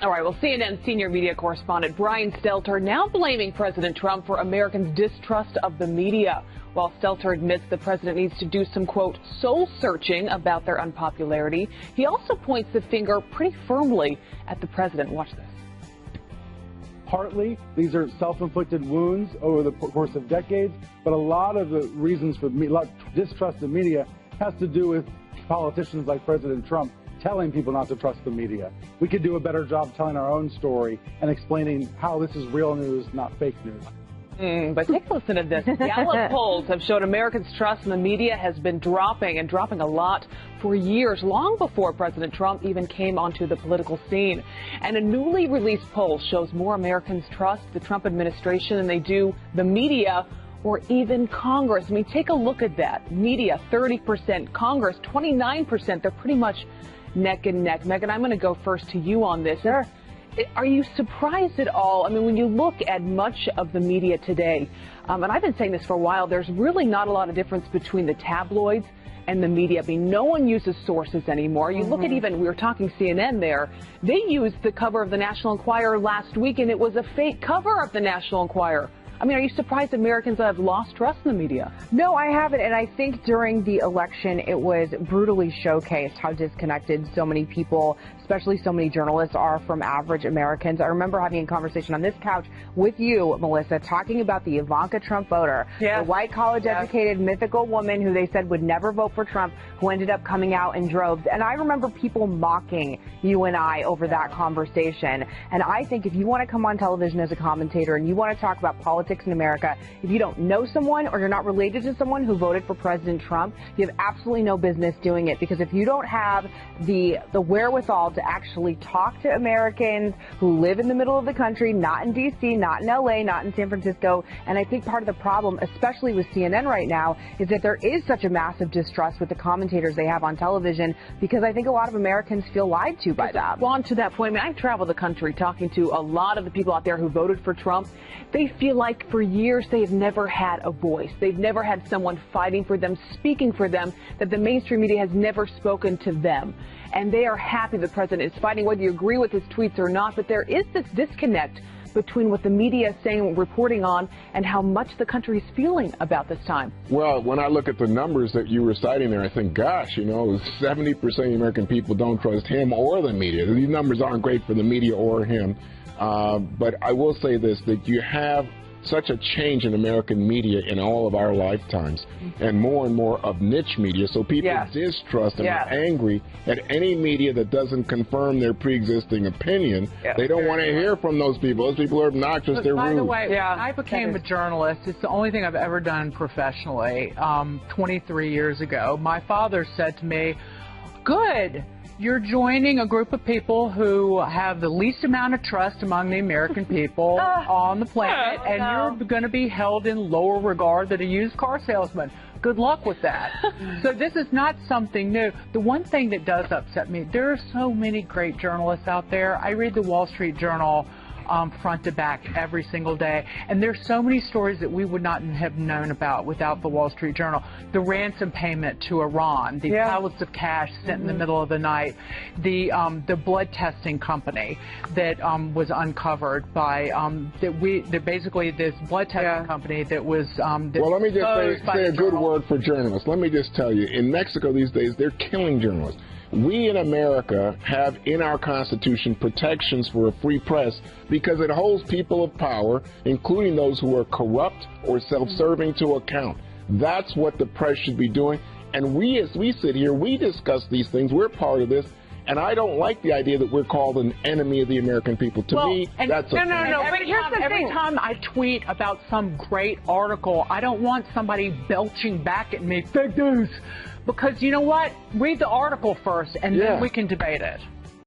All right, well, CNN senior media correspondent Brian Stelter now blaming President Trump for Americans' distrust of the media. While Stelter admits the president needs to do some, quote, soul-searching about their unpopularity, he also points the finger pretty firmly at the president. Watch this. Partly, these are self-inflicted wounds over the course of decades, but a lot of the reasons for distrust of media has to do with politicians like President Trump telling people not to trust the media. We could do a better job telling our own story and explaining how this is real news, not fake news. But take a listen to this. Gallup polls have showed Americans' trust in the media has been dropping a lot for years, long before President Trump even came onto the political scene. And a newly released poll shows more Americans trust the Trump administration than they do the media or even Congress. I mean, take a look at that. Media, 30%, Congress, 29%. They're pretty much neck and neck. Megan, I'm going to go first to you on this. Sure. Are you surprised at all? I mean, when you look at much of the media today, and I've been saying this for a while, there's really not a lot of difference between the tabloids and the media. I mean, no one uses sources anymore. You look at even, we were talking CNN there, they used the cover of the National Enquirer last week, and it was a fake cover of the National Enquirer. I mean, are you surprised Americans have lost trust in the media? No, I haven't. And I think during the election, it was brutally showcased how disconnected so many people, especially so many journalists, are from average Americans. I remember having a conversation on this couch with you, Melissa, talking about the Ivanka Trump voter, the white college-educated mythical woman who they said would never vote for Trump, who ended up coming out in droves. And I remember people mocking you and I over that conversation. And I think if you want to come on television as a commentator and you want to talk about politics in America, if you don't know someone or you're not related to someone who voted for President Trump, you have absolutely no business doing it. Because if you don't have the wherewithal to actually talk to Americans who live in the middle of the country, not in D.C., not in L.A., not in San Francisco, and I think part of the problem, especially with CNN right now, is that there is such a massive distrust with the commentators they have on television, because I think a lot of Americans feel lied to by them. Well, on to that point, I mean, I've traveled the country talking to a lot of the people out there who voted for Trump. They feel like for years they have never had a voice. They've never had someone fighting for them, speaking for them, that the mainstream media has never spoken to them. And they are happy the president is fighting, whether you agree with his tweets or not. But there is this disconnect between what the media is saying, reporting on, and how much the country is feeling about this time. Well, when I look at the numbers that you were citing there, I think, gosh, 70% of the American people don't trust him or the media. These numbers aren't great for the media or him. But I will say this, that you have such a change in American media in all of our lifetimes, and more of niche media. So people distrust and are angry at any media that doesn't confirm their pre-existing opinion. They don't want to hear from those people. Those people are obnoxious. They're rude. By the way, I became a journalist. It's the only thing I've ever done professionally 23 years ago. My father said to me, "Good. You're joining a group of people who have the least amount of trust among the American people on the planet, and you're going to be held in lower regard than a used car salesman. Good luck with that." So this is not something new. The one thing that does upset me, there are so many great journalists out there. I read the Wall Street Journal front to back every single day, and there's so many stories that we would not have known about without the Wall Street Journal. The ransom payment to Iran, the pallets of cash sent in the middle of the night, the blood testing company that was uncovered by basically this blood testing company that was well, let me just say a good word for journalists. Let me just tell you, in Mexico these days, they're killing journalists. We in America have in our Constitution protections for a free press because it holds people of power, including those who are corrupt or self-serving, to account. That's what the press should be doing. And we, as we sit here, we discuss these things. We're part of this. And I don't like the idea that we're called an enemy of the American people. To me, that's a No. Every time I tweet about some great article, I don't want somebody belching back at me, fake news. Because you know what? Read the article first, and then we can debate it.